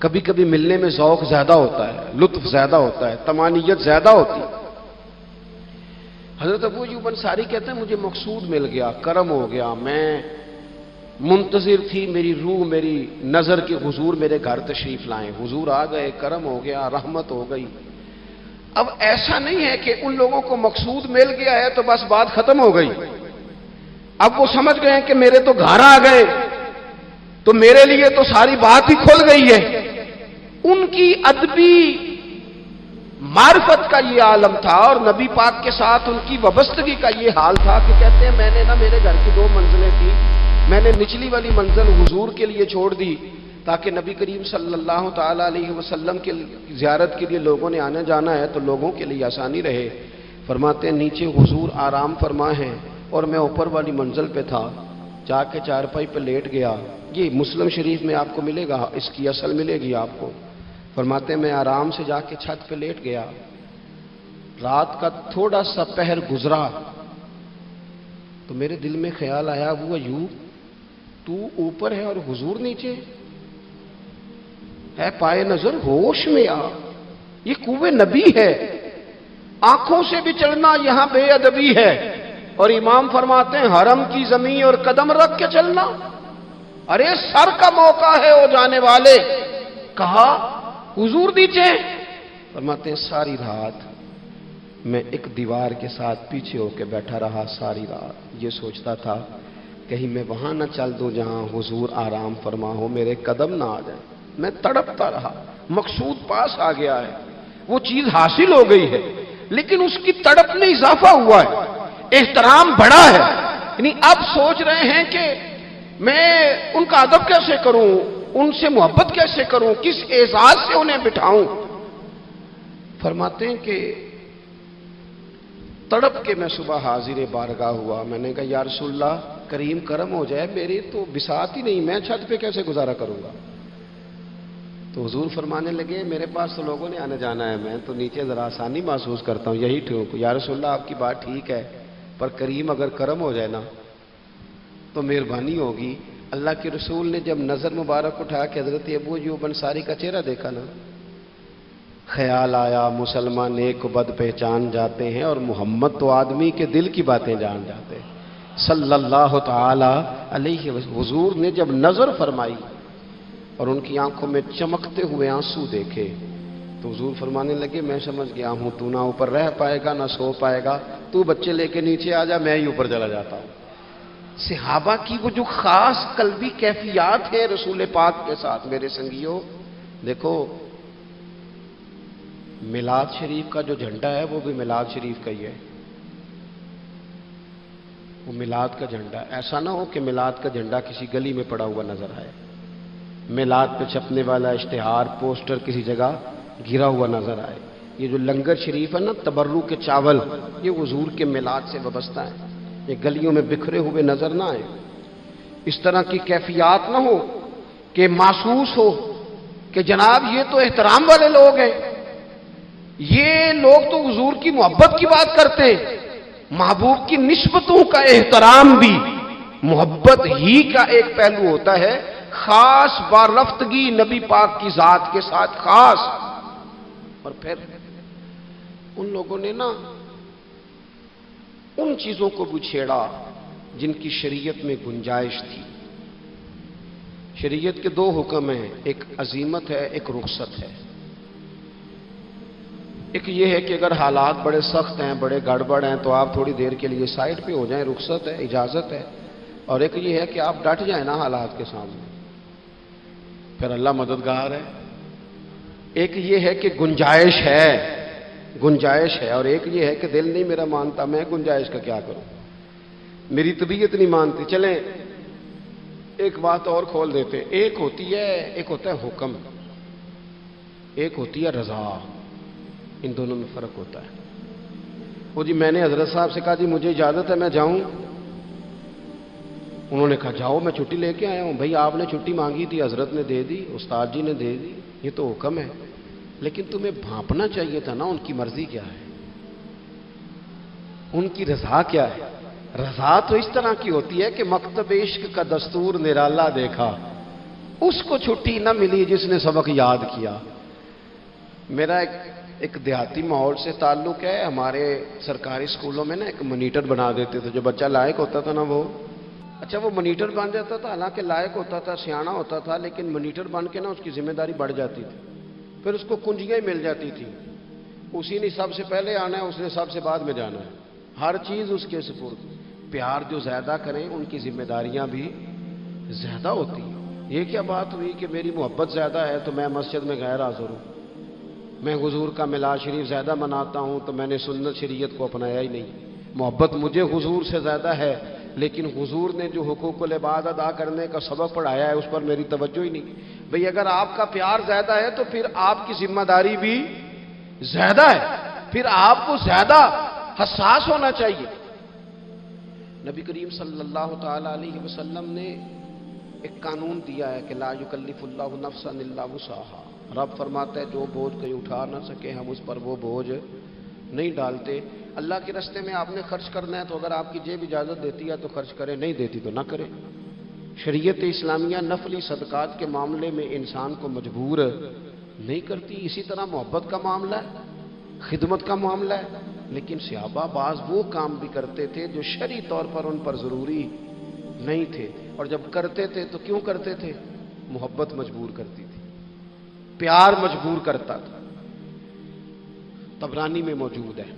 کبھی کبھی ملنے میں ذوق زیادہ ہوتا ہے، لطف زیادہ ہوتا ہے، طمانینت زیادہ ہوتی ہے۔ حضرت ابو ایوب انصاری کہتے ہیں مجھے مقصود مل گیا، کرم ہو گیا، میں منتظر تھی میری روح میری نظر کے حضور میرے گھر تشریف لائیں. حضور آ گئے, کرم ہو گیا, رحمت ہو گئی. اب ایسا نہیں ہے کہ ان لوگوں کو مقصود مل گیا ہے تو بس بات ختم ہو گئی. اب وہ سمجھ گئے ہیں کہ میرے تو گھر آ گئے تو میرے لیے تو ساری بات ہی کھل گئی ہے. ان کی ادبی معرفت کا یہ عالم تھا اور نبی پاک کے ساتھ ان کی وابستگی کا یہ حال تھا کہ کہتے ہیں میں نے نا میرے گھر کی 2 منزلیں تھی, میں نے نچلی والی منزل حضور کے لیے چھوڑ دی تاکہ نبی کریم صلی اللہ تعالی علیہ وسلم کے زیارت کے لیے لوگوں نے آنا جانا ہے تو لوگوں کے لیے آسانی رہے. فرماتے ہیں نیچے حضور آرام فرما ہیں اور میں اوپر والی منزل پہ تھا, جا کے چارپائی پہ لیٹ گیا. یہ مسلم شریف میں آپ کو ملے گا, اس کی اصل ملے گی آپ کو. فرماتے ہیں میں آرام سے جا کے چھت پہ لیٹ گیا. رات کا تھوڑا سا پہر گزرا تو میرے دل میں خیال آیا وہ ایوب تو اوپر ہے اور حضور نیچے ہے, پائے نظر ہوش میں آ, یہ کوہ نبی ہے, آنکھوں سے بھی چلنا یہاں بے ادبی ہے. اور امام فرماتے ہیں حرم کی زمین اور قدم رکھ کے چلنا, ارے سر کا موقع ہے وہ جانے والے. کہا حضور نیچے. فرماتے ہیں ساری رات میں ایک دیوار کے ساتھ پیچھے ہو کے بیٹھا رہا. ساری رات یہ سوچتا تھا کہیں میں وہاں نہ چل دوں جہاں حضور آرام فرما ہو, میرے قدم نہ آ جائیں. میں تڑپتا رہا. مقصود پاس آ گیا ہے, وہ چیز حاصل ہو گئی ہے, لیکن اس کی تڑپ میں اضافہ ہوا ہے, احترام بڑھا ہے. یعنی اب سوچ رہے ہیں کہ میں ان کا ادب کیسے کروں, ان سے محبت کیسے کروں, کس اعزاز سے انہیں بٹھاؤں. فرماتے ہیں کہ تڑپ کے میں صبح حاضر بارگاہ ہوا. میں نے کہا یا رسول اللہ کریم کرم ہو جائے, میری تو بساط ہی نہیں, میں چھت پہ کیسے گزارا کروں گا. تو حضور فرمانے لگے میرے پاس تو لوگوں نے آنے جانا ہے, میں تو نیچے ذرا آسانی محسوس کرتا ہوں, یہی ٹھیک. یا رسول اللہ آپ کی بات ٹھیک ہے, پر کریم اگر کرم ہو جائے نا تو مہربانی ہوگی. اللہ کے رسول نے جب نظر مبارک اٹھا کے حضرت ابو ایوب انصاری کا چہرہ دیکھا نا, خیال آیا مسلمان نیک و بد پہچان جاتے ہیں اور محمد تو آدمی کے دل کی باتیں جان جاتے ہیں صلی اللہ تعالی علیہ وسلم. حضور نے جب نظر فرمائی اور ان کی آنکھوں میں چمکتے ہوئے آنسو دیکھے تو حضور فرمانے لگے میں سمجھ گیا ہوں تو نہ اوپر رہ پائے گا نہ سو پائے گا, تو بچے لے کے نیچے آ جا, میں ہی اوپر چلا جاتا ہوں. صحابہ کی وہ جو خاص قلبی کیفیات ہے رسول پاک کے ساتھ. میرے سنگیوں دیکھو میلاد شریف کا جو جھنڈا ہے وہ بھی میلاد شریف کا ہی ہے, وہ میلاد کا جھنڈا. ایسا نہ ہو کہ میلاد کا جھنڈا کسی گلی میں پڑا ہوا نظر آئے, میلاد پہ چھپنے والا اشتہار پوسٹر کسی جگہ گرا ہوا نظر آئے. یہ جو لنگر شریف ہے نا تبرک کے چاول, یہ حضور کے میلاد سے وابستہ ہے, یہ گلیوں میں بکھرے ہوئے نظر نہ آئے. اس طرح کی کیفیات نہ ہو کہ محسوس ہو کہ جناب یہ تو احترام والے لوگ ہیں, یہ لوگ تو حضور کی محبت کی بات کرتے ہیں. محبوب کی نسبتوں کا احترام بھی محبت ہی کا ایک پہلو ہوتا ہے, خاص بارفتگی نبی پاک کی ذات کے ساتھ خاص. اور پھر ان لوگوں نے نا ان چیزوں کو بھی چھیڑا جن کی شریعت میں گنجائش تھی. شریعت کے 2 حکم ہیں, ایک عزیمت ہے ایک رخصت ہے. ایک یہ ہے کہ اگر حالات بڑے سخت ہیں بڑے گڑبڑ ہیں تو آپ تھوڑی دیر کے لیے سائڈ پہ ہو جائیں, رخصت ہے اجازت ہے. اور ایک یہ ہے کہ آپ ڈٹ جائیں نا حالات کے سامنے, پھر اللہ مددگار ہے. ایک یہ ہے کہ گنجائش ہے اور ایک یہ ہے کہ دل نہیں میرا مانتا, میں گنجائش کا کیا کروں, میری طبیعت نہیں مانتی. چلیں ایک بات اور کھول دیتے, ایک ہوتا ہے حکم, ایک ہوتی ہے رضا. ان دونوں میں فرق ہوتا ہے. وہ جی میں نے حضرت صاحب سے کہا جی مجھے اجازت ہے میں جاؤں, انہوں نے کہا جاؤ میں چھٹی لے کے آیا ہوں. بھائی آپ نے چھٹی مانگی تھی, حضرت نے دے دی, استاد جی نے دے دی, یہ تو حکم ہے, لیکن تمہیں بھانپنا چاہیے تھا نا ان کی مرضی کیا ہے, ان کی رضا کیا ہے. رضا تو اس طرح کی ہوتی ہے کہ مکتب عشق کا دستور نرالا دیکھا, اس کو چھٹی نہ ملی جس نے سبق یاد کیا. میرا ایک دیہاتی ماحول سے تعلق ہے. ہمارے سرکاری اسکولوں میں نا ایک مانیٹر بنا دیتے تھے, جو بچہ لائق ہوتا تھا نا وہ اچھا وہ منیٹر بن جاتا تھا، حالانکہ لائق ہوتا تھا، سیانا ہوتا تھا، لیکن منیٹر بن کے نا اس کی ذمہ داری بڑھ جاتی تھی، پھر اس کو کنجیاں ہی مل جاتی تھی، اسی نے سب سے پہلے آنا ہے، اس نے سب سے بعد میں جانا ہے، ہر چیز اس کے سپرد۔ پیار جو زیادہ کریں ان کی ذمہ داریاں بھی زیادہ ہوتی ہیں۔ یہ کیا بات ہوئی کہ میری محبت زیادہ ہے تو میں مسجد میں غیر حاضر ہوں، میں حضور کا میلاد شریف زیادہ مناتا ہوں تو میں نے سنت شریعت کو اپنایا ہی نہیں۔ محبت مجھے حضور سے زیادہ ہے، لیکن حضور نے جو حقوق العباد ادا کرنے کا سبق پڑھایا ہے اس پر میری توجہ ہی نہیں۔ بھئی اگر آپ کا پیار زیادہ ہے تو پھر آپ کی ذمہ داری بھی زیادہ ہے، پھر آپ کو زیادہ حساس ہونا چاہیے۔ نبی کریم صلی اللہ تعالی علیہ وسلم نے ایک قانون دیا ہے کہ لا یکلف اللہ نفسا الا وسعها۔ رب فرماتا ہے جو بوجھ کوئی اٹھا نہ سکے ہم اس پر وہ بوجھ نہیں ڈالتے۔ اللہ کے راستے میں آپ نے خرچ کرنا ہے تو اگر آپ کی جیب اجازت دیتی ہے تو خرچ کرے، نہیں دیتی تو نہ کرے۔ شریعت اسلامیہ نفلی صدقات کے معاملے میں انسان کو مجبور نہیں کرتی۔ اسی طرح محبت کا معاملہ ہے، خدمت کا معاملہ ہے، لیکن صحابہ بعض وہ کام بھی کرتے تھے جو شرعی طور پر ان پر ضروری نہیں تھے، اور جب کرتے تھے تو کیوں کرتے تھے؟ محبت مجبور کرتی تھی، پیار مجبور کرتا تھا۔ طبرانی میں موجود ہے،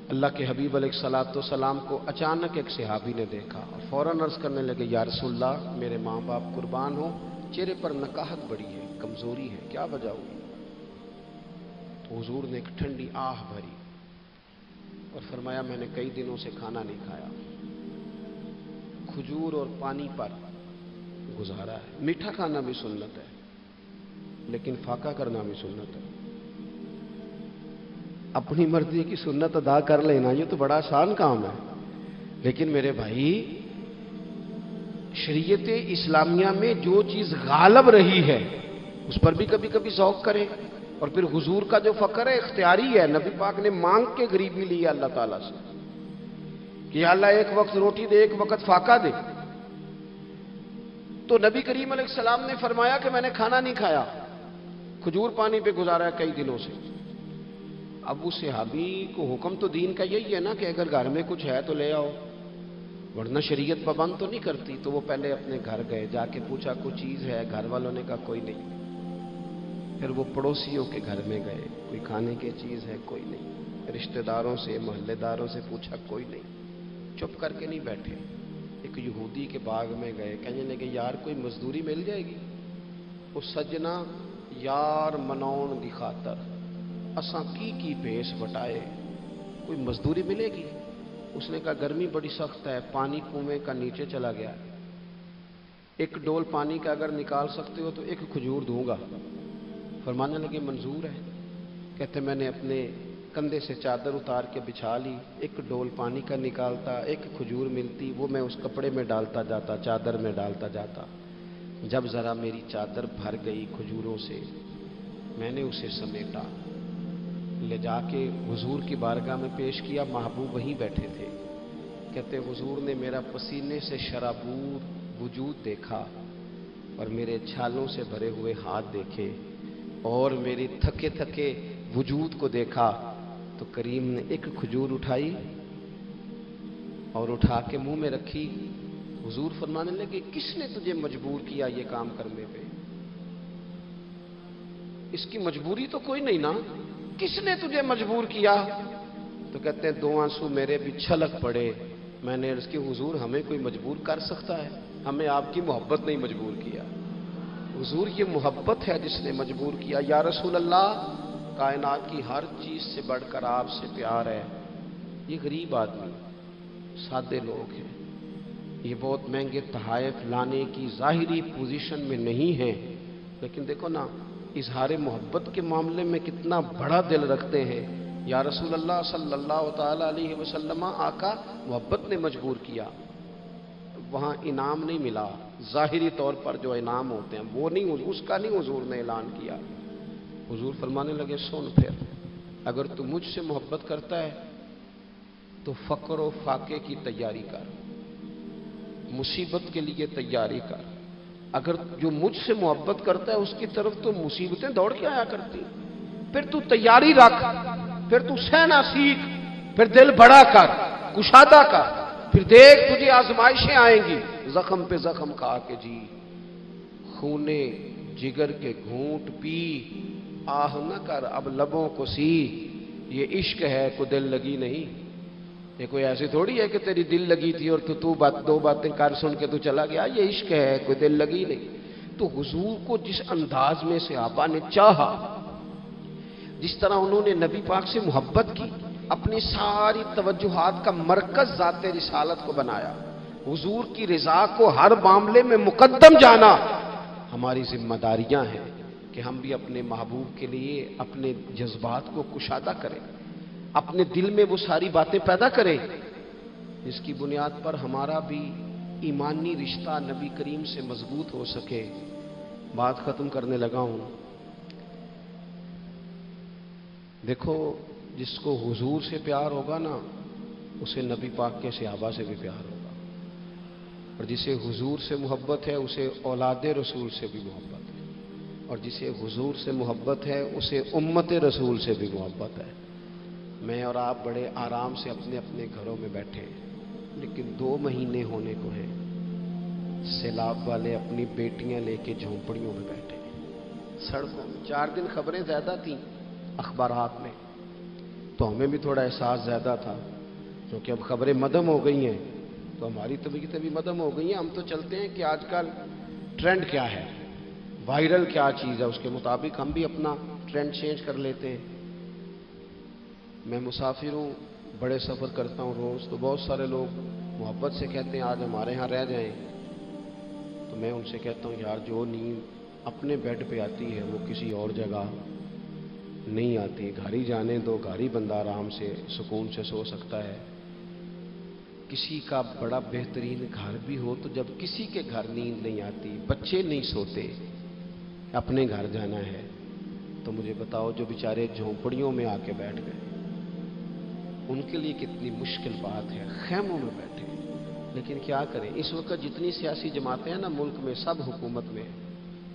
اللہ کے حبیب علیہ الصلوۃ والسلام کو اچانک ایک صحابی نے دیکھا اور فوراً عرض کرنے لگے یا رسول اللہ میرے ماں باپ قربان ہو، چہرے پر نکاہت بڑی ہے، کمزوری ہے، کیا وجہ ہوئی؟ تو حضور نے ایک ٹھنڈی آہ بھری اور فرمایا میں نے کئی دنوں سے کھانا نہیں کھایا، کھجور اور پانی پر گزارا ہے۔ میٹھا کھانا بھی سنت ہے لیکن فاقہ کرنا بھی سنت ہے۔ اپنی مرضی کی سنت ادا کر لینا یہ تو بڑا آسان کام ہے، لیکن میرے بھائی شریعت اسلامیہ میں جو چیز غالب رہی ہے اس پر بھی کبھی کبھی ذوق کریں۔ اور پھر حضور کا جو فقر ہے اختیاری ہے، نبی پاک نے مانگ کے غریبی لی ہے اللہ تعالیٰ سے کہ یا اللہ ایک وقت روٹی دے، ایک وقت فاقہ دے۔ تو نبی کریم علیہ السلام نے فرمایا کہ میں نے کھانا نہیں کھایا، کھجور پانی پہ گزارا ہے کئی دنوں سے۔ اب اس صحابی کو حکم تو دین کا یہی ہے نا کہ اگر گھر میں کچھ ہے تو لے آؤ، ورنہ شریعت پابند تو نہیں کرتی۔ تو وہ پہلے اپنے گھر گئے، جا کے پوچھا کوئی چیز ہے؟ گھر والوں نے کہا کوئی نہیں۔ پھر وہ پڑوسیوں کے گھر میں گئے، کوئی کھانے کی چیز ہے؟ کوئی نہیں۔ رشتہ داروں سے، محلے داروں سے پوچھا، کوئی نہیں۔ چپ کر کے نہیں بیٹھے، ایک یہودی کے باغ میں گئے، کہنے لگے یار کوئی مزدوری مل جائے گی؟ وہ سجنا یار منون دی خاطر اساں کی بھیس بٹائے، کوئی مزدوری ملے گی؟ اس نے کہا گرمی بڑی سخت ہے، پانی کنویں کا نیچے چلا گیا، ایک ڈول پانی کا اگر نکال سکتے ہو تو ایک کھجور دوں گا۔ فرمانے لگے منظور ہے۔ کہتے میں نے اپنے کندھے سے چادر اتار کے بچھا لی، ایک ڈول پانی کا نکالتا، ایک کھجور ملتی، وہ میں اس کپڑے میں ڈالتا جاتا، چادر میں ڈالتا جاتا۔ جب ذرا میری چادر بھر گئی کھجوروں سے، میں نے اسے سمیٹا، لے جا کے حضور کی بارگاہ میں پیش کیا۔ محبوب وہیں بیٹھے تھے۔ کہتے حضور نے میرا پسینے سے شرابور وجود دیکھا اور میرے چھالوں سے بھرے ہوئے ہاتھ دیکھے اور میری تھکے تھکے وجود کو دیکھا، تو کریم نے ایک کھجور اٹھائی اور اٹھا کے منہ میں رکھی۔ حضور فرمانے لگے کس نے تجھے مجبور کیا یہ کام کرنے پہ؟ اس کی مجبوری تو کوئی نہیں نا، کس نے تجھے مجبور کیا؟ تو کہتے ہیں دو آنسو میرے بھی چھلک پڑے۔ میں نے عرض کی حضور ہمیں کوئی مجبور کر سکتا ہے؟ ہمیں آپ کی محبت نہیں مجبور کیا، حضور یہ محبت ہے جس نے مجبور کیا۔ یا رسول اللہ کائنات کی ہر چیز سے بڑھ کر آپ سے پیار ہے۔ یہ غریب آدمی، سادے لوگ ہیں، یہ بہت مہنگے تحائف لانے کی ظاہری پوزیشن میں نہیں ہیں، لیکن دیکھو نا اظہار محبت کے معاملے میں کتنا بڑا دل رکھتے ہیں۔ یا رسول اللہ صلی اللہ تعالی علیہ وسلم آقا محبت نے مجبور کیا، وہاں انعام نہیں ملا، ظاہری طور پر جو انعام ہوتے ہیں وہ نہیں، اس کا نہیں حضور نے اعلان کیا۔ حضور فرمانے لگے سن پھر اگر تو مجھ سے محبت کرتا ہے تو فقر و فاقے کی تیاری کر، مصیبت کے لیے تیاری کر۔ اگر جو مجھ سے محبت کرتا ہے اس کی طرف تو مصیبتیں دوڑ کے آیا کرتی، پھر تو تیاری رکھ، پھر تو سہنا سیکھ، پھر دل بڑا کر، کشادہ کر، پھر دیکھ تجھے آزمائشیں آئیں گی، زخم پہ زخم کھا کے جی، خونے جگر کے گھونٹ پی، آہ نہ کر اب لبوں کو سی، یہ عشق ہے کو دل لگی نہیں۔ یہ کوئی ایسی تھوڑی ہے کہ تیری دل لگی تھی اور تو دو باتیں کر سن کے تو چلا گیا، یہ عشق ہے کوئی دل لگی نہیں۔ تو حضور کو جس انداز میں صحابہ نے چاہا، جس طرح انہوں نے نبی پاک سے محبت کی، اپنی ساری توجہات کا مرکز ذات رسالت کو بنایا، حضور کی رضا کو ہر معاملے میں مقدم جانا، ہماری ذمہ داریاں ہیں کہ ہم بھی اپنے محبوب کے لیے اپنے جذبات کو کشادہ کریں، اپنے دل میں وہ ساری باتیں پیدا کریں جس کی بنیاد پر ہمارا بھی ایمانی رشتہ نبی کریم سے مضبوط ہو سکے۔ بات ختم کرنے لگا ہوں۔ دیکھو، جس کو حضور سے پیار ہوگا نا، اسے نبی پاک کے صحابہ سے بھی پیار ہوگا، اور جسے حضور سے محبت ہے اسے اولاد رسول سے بھی محبت ہے، اور جسے حضور سے محبت ہے اسے امت رسول سے بھی محبت ہے۔ میں اور آپ بڑے آرام سے اپنے اپنے گھروں میں بیٹھے ہیں، لیکن 2 مہینے ہونے کو ہیں، سیلاب والے اپنی بیٹیاں لے کے جھونپڑیوں میں بیٹھے ہیں، سڑکوں میں۔ 4 دن خبریں زیادہ تھیں اخبارات میں، تو ہمیں بھی تھوڑا احساس زیادہ تھا، کیونکہ اب خبریں مدھم ہو گئی ہیں تو ہماری طبیعتیں بھی مدھم ہو گئی ہیں۔ ہم تو چلتے ہیں کہ آج کل ٹرینڈ کیا ہے، وائرل کیا چیز ہے، اس کے مطابق ہم بھی اپنا ٹرینڈ چینج کر لیتے ہیں۔ میں مسافر ہوں، بڑے سفر کرتا ہوں روز، تو بہت سارے لوگ محبت سے کہتے ہیں آج ہمارے ہاں رہ جائیں، تو میں ان سے کہتا ہوں یار جو نیند اپنے بیڈ پہ آتی ہے وہ کسی اور جگہ نہیں آتی، گھر ہی جانے دو، گھر ہی بندہ آرام سے سکون سے سو سکتا ہے۔ کسی کا بڑا بہترین گھر بھی ہو تو جب کسی کے گھر نیند نہیں آتی، بچے نہیں سوتے، اپنے گھر جانا ہے، تو مجھے بتاؤ جو بیچارے جھونپڑیوں میں آ کے بیٹھ گئے، ان کے لیے کتنی مشکل بات ہے، خیموں میں بیٹھے۔ لیکن کیا کریں، اس وقت جتنی سیاسی جماعتیں ہیں نا ملک میں، سب حکومت میں ہیں،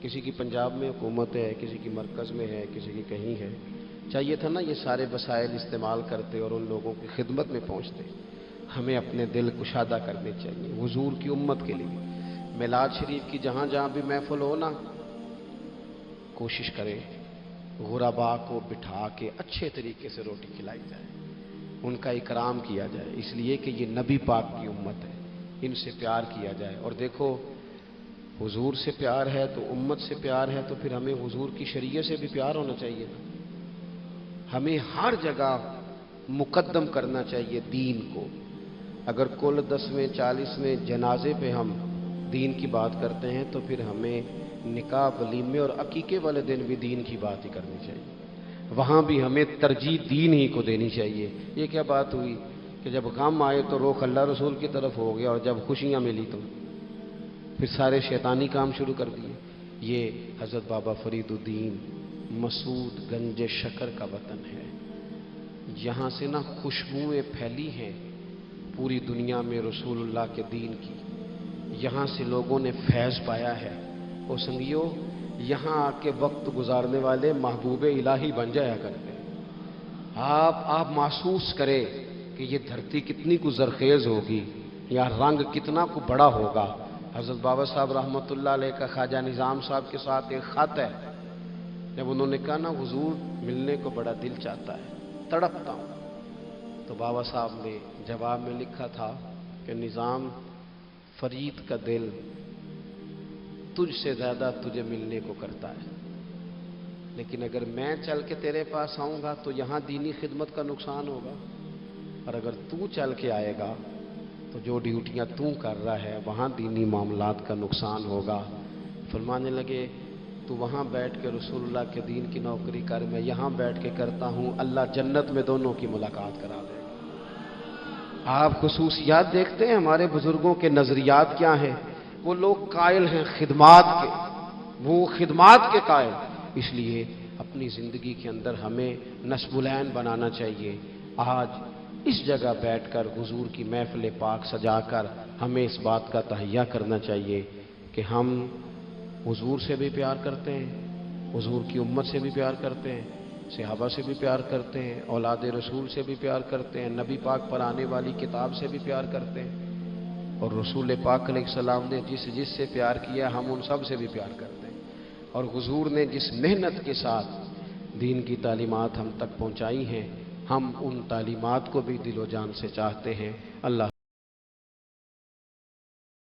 کسی کی پنجاب میں حکومت ہے، کسی کی مرکز میں ہے، کسی کی کہیں ہے۔ چاہیے تھا نا یہ سارے وسائل استعمال کرتے اور ان لوگوں کی خدمت میں پہنچتے۔ ہمیں اپنے دل کشادہ کرنے چاہیے حضور کی امت کے لیے۔ میلاد شریف کی جہاں جہاں بھی محفل ہو نا، کوشش کریں غرباء کو بٹھا کے اچھے طریقے سے روٹی کھلائی جائے، ان کا اکرام کیا جائے، اس لیے کہ یہ نبی پاک کی امت ہے، ان سے پیار کیا جائے۔ اور دیکھو، حضور سے پیار ہے تو امت سے پیار ہے، تو پھر ہمیں حضور کی شریعت سے بھی پیار ہونا چاہیے نا۔ ہمیں ہر جگہ مقدم کرنا چاہیے دین کو۔ اگر کل 10ویں 40ویں جنازے پہ ہم دین کی بات کرتے ہیں تو پھر ہمیں نکاح، ولیمے اور عقیقے والے دن بھی دین کی بات ہی کرنی چاہیے، وہاں بھی ہمیں ترجیح دین ہی کو دینی چاہیے۔ یہ کیا بات ہوئی کہ جب غم آئے تو رخ اللہ رسول کی طرف ہو گیا، اور جب خوشیاں ملی تو پھر سارے شیطانی کام شروع کر دیے۔ یہ حضرت بابا فرید الدین مسعود گنج شکر کا وطن ہے، یہاں سے نہ خوشبوئیں پھیلی ہیں پوری دنیا میں رسول اللہ کے دین کی، یہاں سے لوگوں نے فیض پایا ہے۔ اور سنگیو، یہاں آ کے وقت گزارنے والے محبوب الہی بن جایا کرتے ہیں۔ آپ محسوس کریں کہ یہ دھرتی کتنی کو زرخیز ہوگی، یا رنگ کتنا کو بڑا ہوگا۔ حضرت بابا صاحب رحمۃ اللہ علیہ کا خواجہ نظام صاحب کے ساتھ ایک خط ہے، جب انہوں نے کہا نا حضور ملنے کو بڑا دل چاہتا ہے، تڑپتا ہوں، تو بابا صاحب نے جواب میں لکھا تھا کہ نظام، فرید کا دل تجھ سے زیادہ تجھے ملنے کو کرتا ہے، لیکن اگر میں چل کے تیرے پاس آؤں گا تو یہاں دینی خدمت کا نقصان ہوگا، اور اگر تو چل کے آئے گا تو جو ڈیوٹیاں تو کر رہا ہے وہاں دینی معاملات کا نقصان ہوگا۔ فرمانے لگے تو وہاں بیٹھ کے رسول اللہ کے دین کی نوکری کر، میں یہاں بیٹھ کے کرتا ہوں، اللہ جنت میں دونوں کی ملاقات کرا دے گا۔ آپ خصوصیات دیکھتے ہیں ہمارے بزرگوں کے نظریات کیا ہیں، وہ لوگ قائل ہیں خدمات کے، وہ خدمات کے قائل، اس لیے اپنی زندگی کے اندر ہمیں نصب العین بنانا چاہیے۔ آج اس جگہ بیٹھ کر حضور کی محفل پاک سجا کر ہمیں اس بات کا تہیہ کرنا چاہیے کہ ہم حضور سے بھی پیار کرتے ہیں، حضور کی امت سے بھی پیار کرتے ہیں، صحابہ سے بھی پیار کرتے ہیں، اولاد رسول سے بھی پیار کرتے ہیں، نبی پاک پر آنے والی کتاب سے بھی پیار کرتے ہیں، اور رسول پاک علیہ السلام نے جس سے پیار کیا ہم ان سب سے بھی پیار کرتے ہیں، اور حضور نے جس محنت کے ساتھ دین کی تعلیمات ہم تک پہنچائی ہیں، ہم ان تعلیمات کو بھی دل و جان سے چاہتے ہیں۔ اللہ